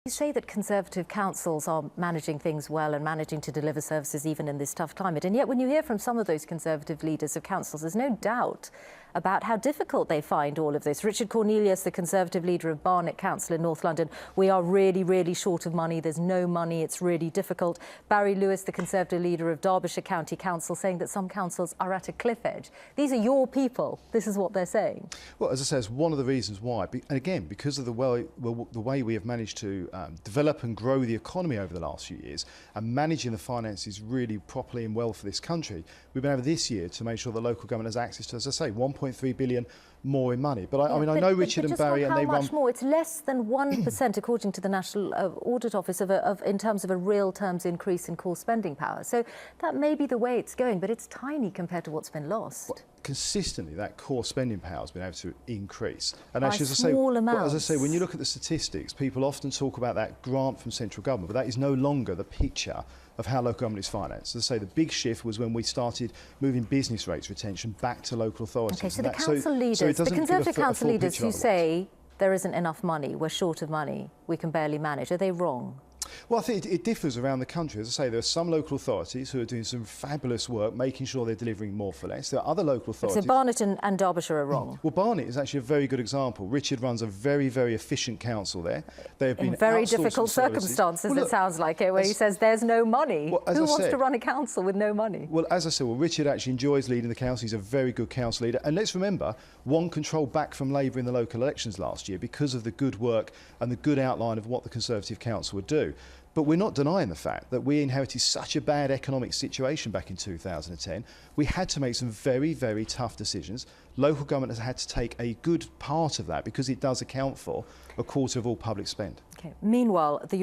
You say that Conservative councils are managing things well and managing to deliver services even in this tough climate. And yet when you hear from some of those Conservative leaders of councils, there's no doubt about how difficult they find all of this. Richard Cornelius, the Conservative leader of Barnet Council in North London, we are really, really short of money. There's no money. It's really difficult. Barry Lewis, the Conservative leader of Derbyshire County Council, saying that some councils are at a cliff edge. These are your people. This is what they're saying. Well, as I say, it's one of the reasons why. And again, because of the way we have managed to develop and grow the economy over the last few years and managing the finances really properly and well for this country, we've been able this year to make sure the local government has access to, as I say, 1.3 billion more in money. But I know Richard and Barry, and they run... How much more? It's less than 1%, according to the National Audit Office, in terms of a real terms increase in core spending power. So that may be the way it's going, but it's tiny compared to what's been lost. Well, consistently, that core spending power has been able to increase. And by actually, small amounts. As I say, when you look at the statistics, people often talk about that grant from central government, but that is no longer the picture of how local government is financed. As I say, the big shift was when we started moving business rates retention back to local authorities. Okay, so the council leaders, the Conservative council leaders who say there isn't enough money, we're short of money, we can barely manage, are they wrong? Well, I think it differs around the country. As I say, there are some local authorities who are doing some fabulous work, making sure they're delivering more for less. There are other local authorities... So Barnet and Derbyshire are wrong? Well, Barnet is actually a very good example. Richard runs a very, very efficient council there. They have been in very difficult circumstances, it sounds like it, where he says there's no money. Well, who wants to run a council with no money? Well, as I said, Richard actually enjoys leading the council. He's a very good council leader. And let's remember, won control back from Labour in the local elections last year because of the good work and the good outline of what the Conservative council would do. But we're not denying the fact that we inherited such a bad economic situation back in 2010. We had to make some very, very tough decisions. Local government has had to take a good part of that because it does account for a quarter of all public spend. Okay. Meanwhile, the